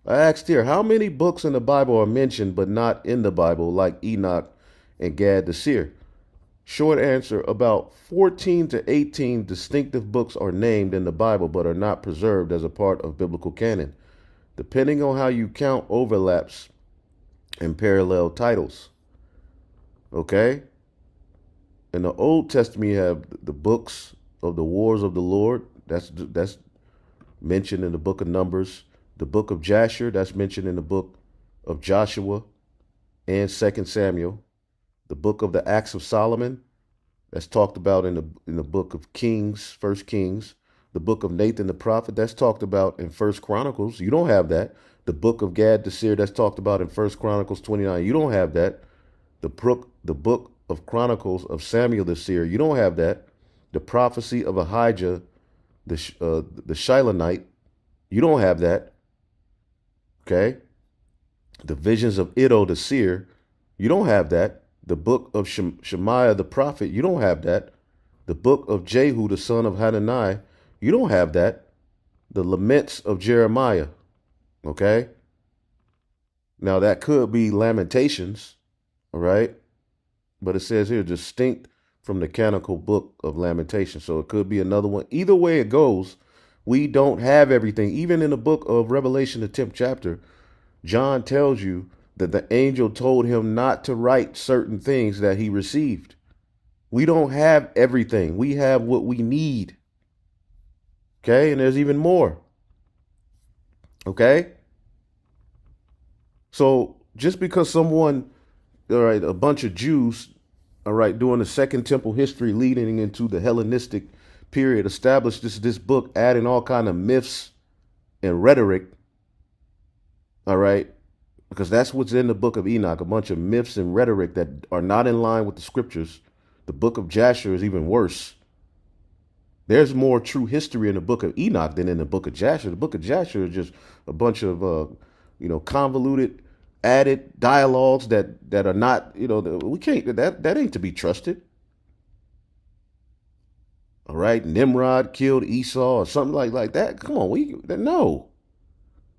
I asked here, how many books in the Bible are mentioned but not in the Bible, like Enoch and Gad the seer? Short answer, about 14 to 18 distinctive books are named in the Bible but are not preserved as a part of biblical canon, depending on how you count overlaps and parallel titles. Okay? In the Old Testament, you have the books of the wars of the Lord. That's mentioned in the book of Numbers. The book of Jasher, that's mentioned in the book of Joshua and 2 Samuel. The book of the Acts of Solomon, that's talked about in the book of Kings, 1 Kings. The book of Nathan the prophet, that's talked about in 1 Chronicles. You don't have that. The book of Gad the seer, that's talked about in 1 Chronicles 29. You don't have that. The book of Chronicles of Samuel the seer, you don't have that. The prophecy of Ahijah, the Shilonite, you don't have that. Okay? The visions of Iddo the seer, you don't have that. The book of Shemaiah the prophet, you don't have that. The book of Jehu the son of Hananiah, you don't have that. The laments of Jeremiah, okay? Now that could be Lamentations, all right? But it says here, distinct from the canonical book of Lamentations. So it could be another one. Either way it goes, we don't have everything. Even in the book of Revelation, the 10th chapter, John tells you that the angel told him not to write certain things that he received. We don't have everything. We have what we need. Okay, and there's even more. Okay, so just because someone, all right, a bunch of Jews, all right, during the Second Temple history leading into the Hellenistic period, established this book, adding all kind of myths and rhetoric, all right, because that's what's in the book of Enoch, a bunch of myths and rhetoric that are not in line with the scriptures. The book of Jasher is even worse. There's more true history in the book of Enoch than in the book of Jasher. The book of Jasher is just a bunch of, convoluted, added dialogues that are not, we can't, that ain't to be trusted. All right, Nimrod killed Esau or something like that. Come on, no,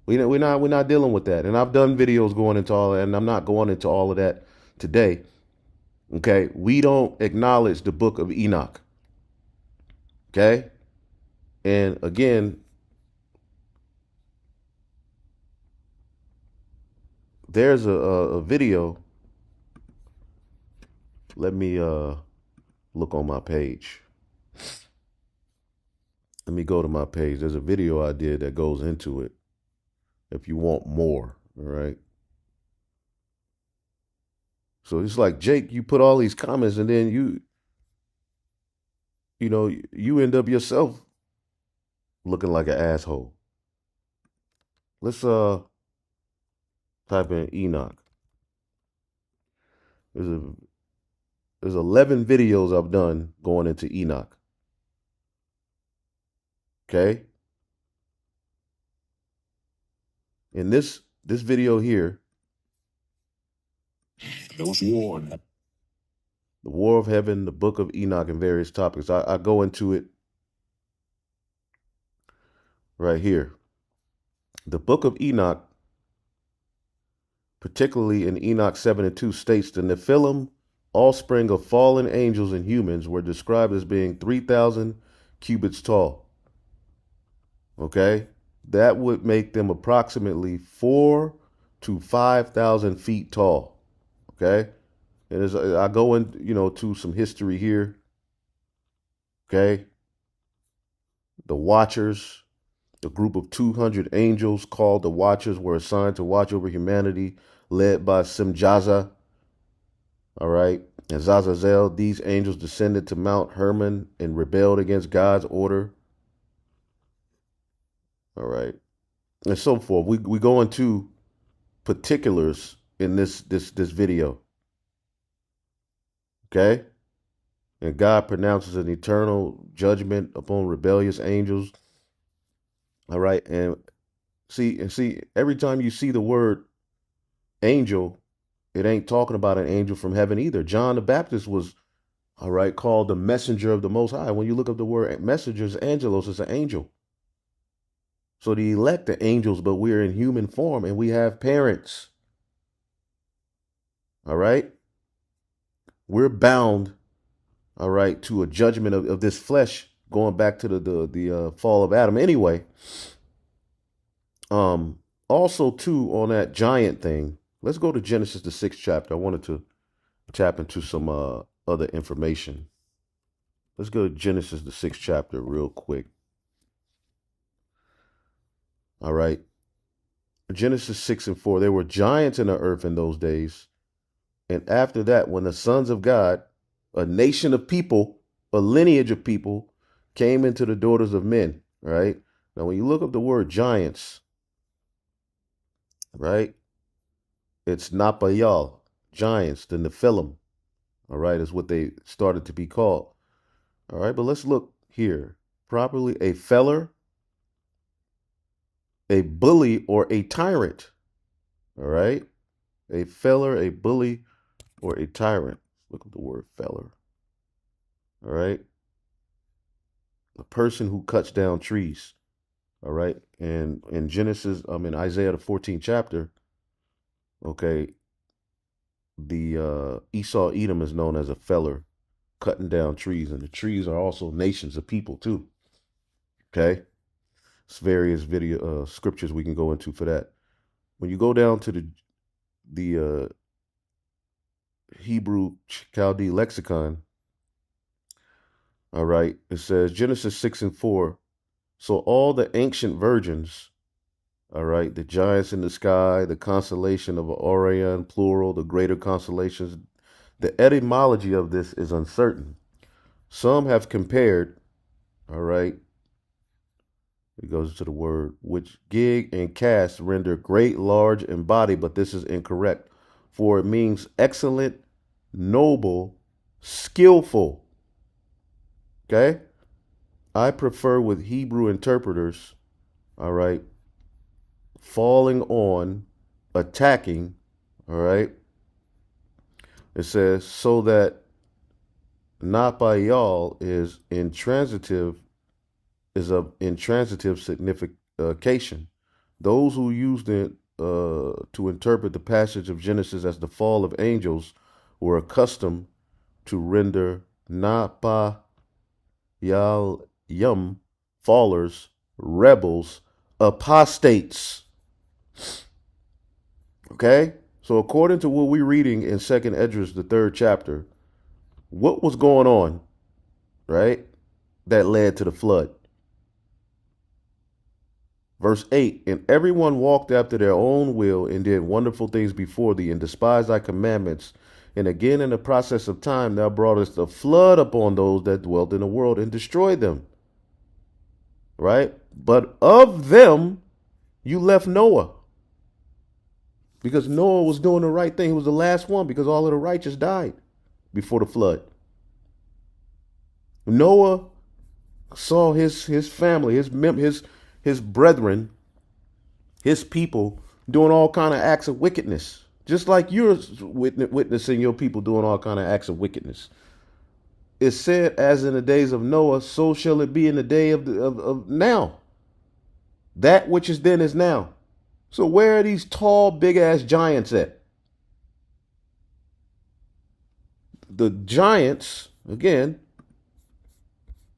we're not dealing with that. And I've done videos going into all that, and I'm not going into all of that today. Okay, we don't acknowledge the book of Enoch. Okay, and again, there's a video. Let me look on my page. Let me go to my page. There's a video I did that goes into it. If you want more, all right. So it's like, Jake, you put all these comments, and then you end up yourself looking like an asshole. Let's type in Enoch. There's a there's 11 videos I've done going into Enoch. Okay? In this video here, the War of Heaven, the Book of Enoch, and various topics. I go into it right here. The Book of Enoch, particularly in Enoch 7 and 2, states the Nephilim, offspring of fallen angels and humans, were described as being 3,000 cubits tall. Okay? That would make them approximately 4 to 5,000 feet tall. Okay? And as I go in, to some history here. Okay? The Watchers, a group of 200 angels called the Watchers, were assigned to watch over humanity, led by Simjaza. All right. And Zazazel, these angels descended to Mount Hermon and rebelled against God's order. All right. And so forth. We go into particulars in this video. Okay? And God pronounces an eternal judgment upon rebellious angels. All right. And see, every time you see the word angel, it ain't talking about an angel from heaven either. John the Baptist was, all right, called the messenger of the Most High. When you look up the word messengers, angelos is an angel. So the elect are angels, but we're in human form and we have parents. All right? We're bound, all right, to a judgment of this flesh, going back to the fall of Adam. Anyway, also too, on that giant thing, let's go to Genesis the 6th chapter. I wanted to tap into some other information. Let's go to Genesis the 6th chapter real quick. All right. Genesis 6 and 4. There were giants in the earth in those days. And after that, when the sons of God, a nation of people, a lineage of people, came into the daughters of men, right? Now, when you look up the word giants, right, it's Napayal, giants, the Nephilim, all right, is what they started to be called. All right, but let's look here. Properly, a feller, a bully, or a tyrant, all right? A feller, a bully, or a tyrant. Look at the word feller. All right. A person who cuts down trees. All right. And in Genesis, in Isaiah the 14th chapter, okay, the Esau Edom is known as a feller, cutting down trees. And the trees are also nations of people too. Okay. It's various video scriptures we can go into for that. When you go down to the Hebrew Chaldee lexicon, all right, it says Genesis 6 and 4. So all the ancient virgins, all right, the giants in the sky, the constellation of Orion, plural, the greater constellations, the etymology of this is uncertain. Some have compared, all right, it goes to the word, which gig and cast render great, large, and body, but this is incorrect, for it means excellent, noble, skillful. Okay? I prefer with Hebrew interpreters, all right, falling on, attacking, all right. It says, so that not by y'all is intransitive, is of intransitive signification. Those who used it to interpret the passage of Genesis as the fall of angels were accustomed to render Napa Yal Yum fallers, rebels, apostates. Okay? So according to what we're reading in Second Esdras, the 3rd chapter, what was going on, right? That led to the flood. Verse 8, and everyone walked after their own will and did wonderful things before thee and despised thy commandments. And again, in the process of time, thou broughtest a flood upon those that dwelt in the world and destroyed them. Right? But of them, you left Noah. Because Noah was doing the right thing. He was the last one because all of the righteous died before the flood. Noah saw his family, his brethren, his people doing all kind of acts of wickedness, just like you're witnessing your people doing all kind of acts of wickedness. It said, as in the days of Noah, so shall it be in the day of now. That which is then is now. So where are these tall, big ass giants at? The giants, again,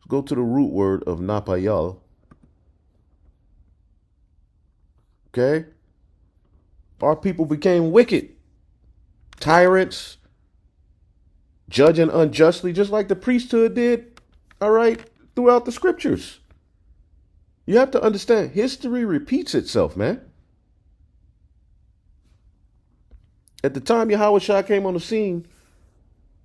go to the root word of napayal. Okay? Our people became wicked, tyrants, judging unjustly, just like the priesthood did, all right, throughout the scriptures. You have to understand, history repeats itself, man. At the time Yahweh Shah came on the scene,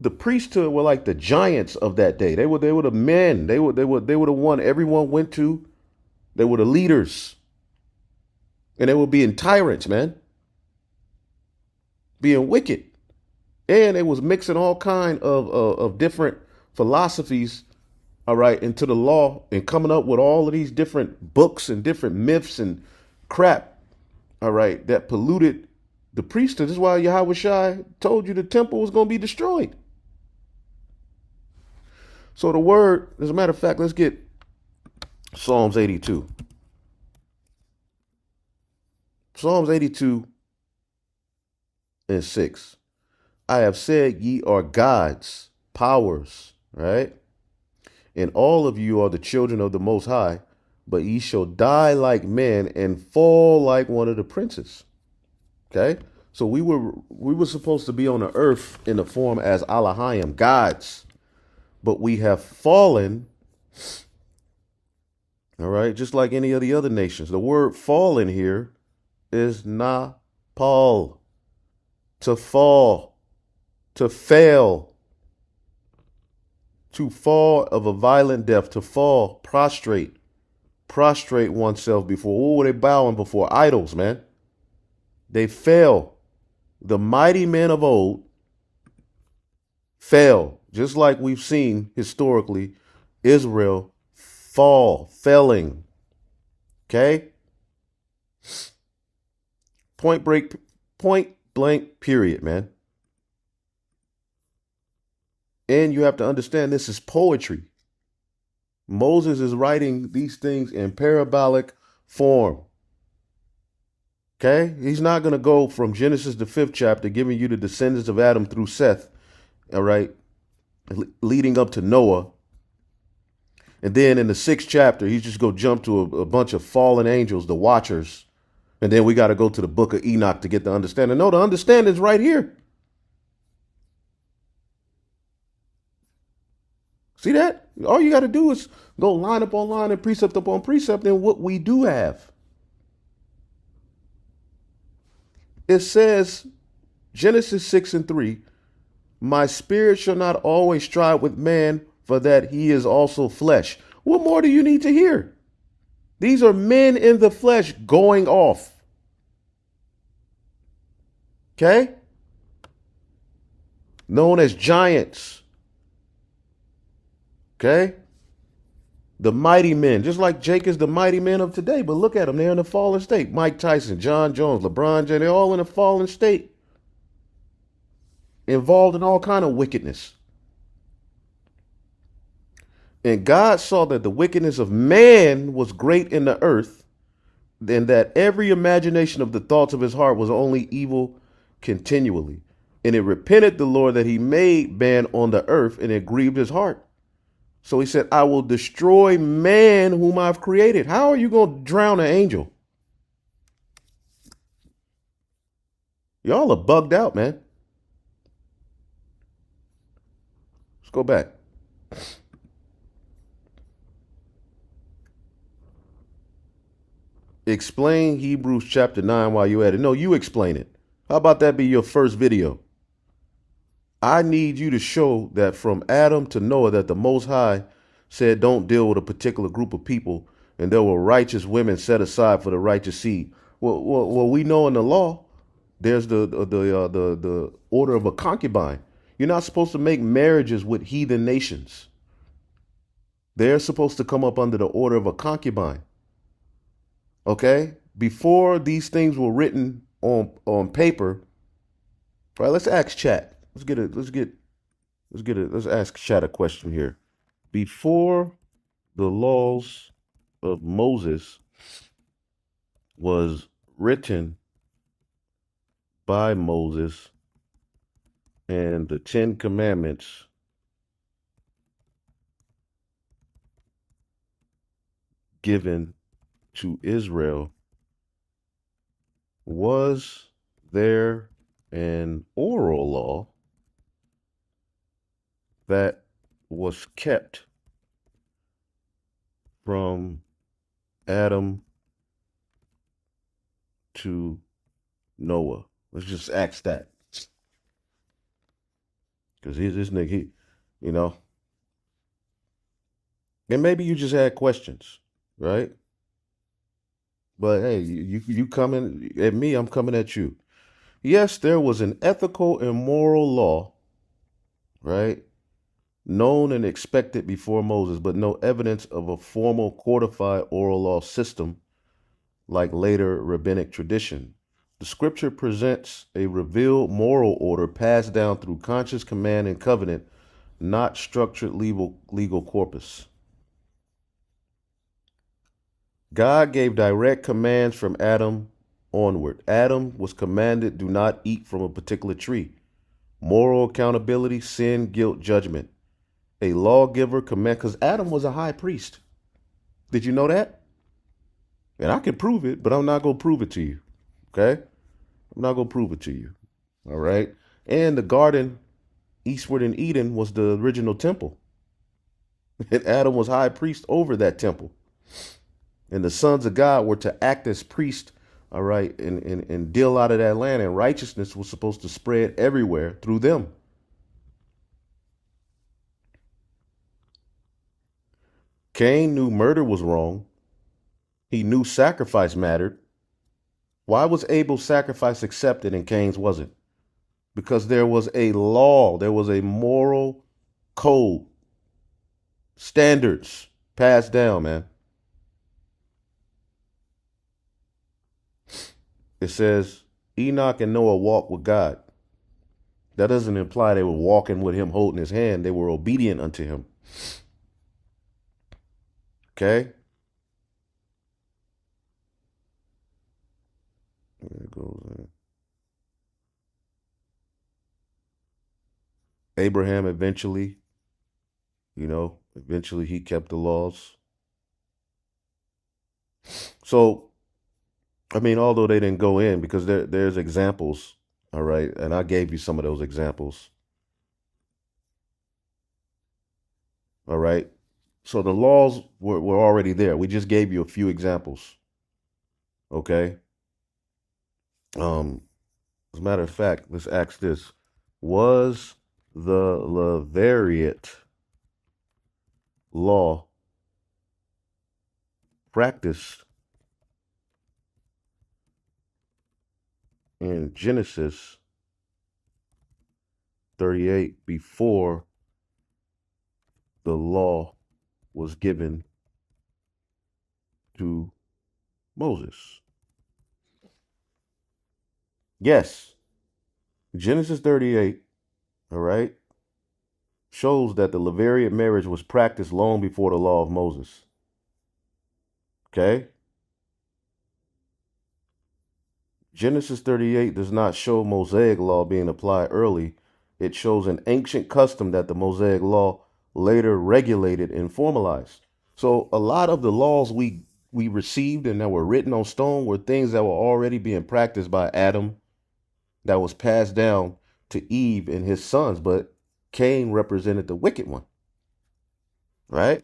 the priesthood were like the giants of that day. They were the men. They were the one everyone went to. They were the leaders. And they were being tyrants, man. Being wicked. And they was mixing all kind of different philosophies, all right, into the law and coming up with all of these different books and different myths and crap, all right, that polluted the priesthood. This is why Yahweh Shai told you the temple was going to be destroyed. So the word, as a matter of fact, let's get Psalms 82. Psalms 82 and 6. I have said ye are gods, powers, right? And all of you are the children of the Most High, but ye shall die like men and fall like one of the princes. Okay? So we were supposed to be on the earth in the form as Alahayim, gods, but we have fallen, all right, just like any of the other nations. The word fallen here is napal, to fall, to fail, to fall of a violent death, to fall, prostrate oneself before. What were they bowing before? Idols, man. They fell. The mighty men of old fell, just like we've seen historically Israel felling. Okay? Point blank, period, man. And you have to understand this is poetry. Moses is writing these things in parabolic form. Okay? He's not going to go from Genesis, the 5th chapter, giving you the descendants of Adam through Seth, all right, leading up to Noah. And then in the 6th chapter, he's just going to jump to a bunch of fallen angels, the watchers. And then we got to go to the book of Enoch to get the understanding. No, the understanding is right here. See that? All you got to do is go line up on line and precept upon precept in what we do have. It says, Genesis 6 and 3, my spirit shall not always strive with man, for that he is also flesh. What more do you need to hear? These are men in the flesh going off. Okay? Known as giants. Okay? The mighty men, just like Jake is the mighty men of today, but look at them. They're in a fallen state. Mike Tyson, John Jones, LeBron James, they're all in a fallen state. Involved in all kind of wickedness. And God saw that the wickedness of man was great in the earth, and that every imagination of the thoughts of his heart was only evil continually. And it repented the Lord that he made man on the earth, and it grieved his heart. So he said, I will destroy man whom I've created. How are you going to drown an angel? Y'all are bugged out, man. Let's go back. Explain Hebrews chapter 9 while you're at it. No, you explain it. How about that be your first video? I need you to show that from Adam to Noah that the Most High said don't deal with a particular group of people, and there were righteous women set aside for the righteous seed. Well, we know in the law there's the order of a concubine. You're not supposed to make marriages with heathen nations. They're supposed to come up under the order of a concubine. Okay? Before these things were written on paper, all right, let's ask chat. Let's ask chat a question here. Before the laws of Moses was written by Moses and the 10 Commandments given to Israel, was there an oral law that was kept from Adam to Noah? Let's just ask that. Because he's this nigga, you know. And maybe you just had questions, right? But hey, you coming at me, I'm coming at you. Yes, there was an ethical and moral law, right? Known and expected before Moses, but no evidence of a formal codified oral law system like later rabbinic tradition. The scripture presents a revealed moral order passed down through conscious command and covenant, not structured legal corpus. God gave direct commands from Adam onward. Adam was commanded, do not eat from a particular tree. Moral accountability, sin, guilt, judgment. A lawgiver command, because Adam was a high priest. Did you know that? And I can prove it, but I'm not going to prove it to you. Okay? I'm not going to prove it to you. All right? And the garden eastward in Eden was the original temple. And Adam was high priest over that temple. And the sons of God were to act as priests, all right, and deal out of that land. And righteousness was supposed to spread everywhere through them. Cain knew murder was wrong. He knew sacrifice mattered. Why was Abel's sacrifice accepted and Cain's wasn't? Because there was a law, there was a moral code, standards passed down, man. It says Enoch and Noah walked with God. That doesn't imply they were walking with him holding his hand. They were obedient unto him. Okay? There it goes. Abraham eventually he kept the laws. So, I mean, although they didn't go in, because there's examples, all right, and I gave you some of those examples. All right. So the laws were already there. We just gave you a few examples. Okay. As a matter of fact, let's ask this. Was the Levirate law practiced in Genesis 38 before the law was given to Moses? Yes. Genesis 38, all right, shows that the Levirate marriage was practiced long before the law of Moses. Okay? Genesis 38 does not show Mosaic law being applied early. It shows an ancient custom that the Mosaic law later regulated and formalized. So a lot of the laws we received and that were written on stone were things that were already being practiced by Adam, that was passed down to Eve and his sons, but Cain represented the wicked one, right?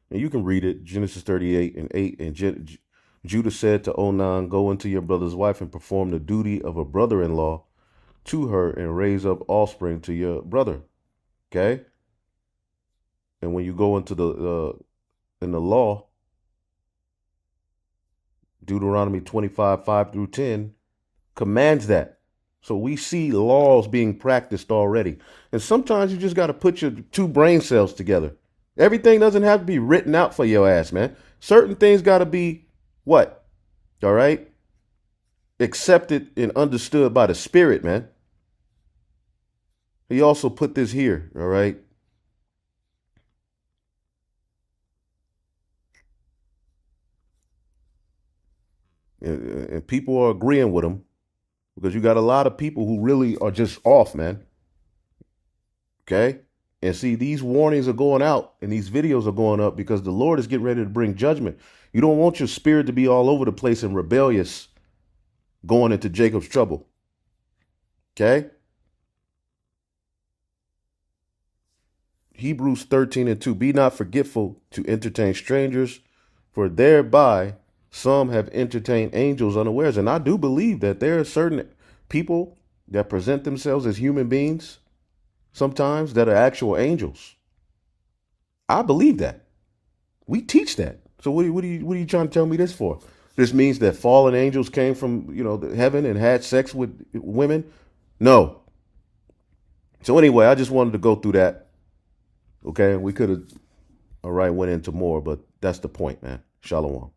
And you can read it, Genesis 38 and 8. And Judah said to Onan, go into your brother's wife and perform the duty of a brother-in-law to her and raise up offspring to your brother. Okay? And when you go into in the law, Deuteronomy 25, 5 through 10, commands that. So we see laws being practiced already. And sometimes you just got to put your two brain cells together. Everything doesn't have to be written out for your ass, man. Certain things got to be what? All right? Accepted and understood by the Spirit, man. He also put this here, all right? And people are agreeing with him because you got a lot of people who really are just off, man. Okay? And see, these warnings are going out and these videos are going up because the Lord is getting ready to bring judgment. You don't want your spirit to be all over the place and rebellious going into Jacob's trouble. Okay? Hebrews 13 and 2. Be not forgetful to entertain strangers, for thereby some have entertained angels unawares. And I do believe that there are certain people that present themselves as human beings sometimes that are actual angels. I believe that. We teach that. So what are you trying to tell me this for? This means that fallen angels came from, heaven and had sex with women? No. So anyway, I just wanted to go through that. Okay, we could have, all right, went into more, but that's the point, man. Shalom.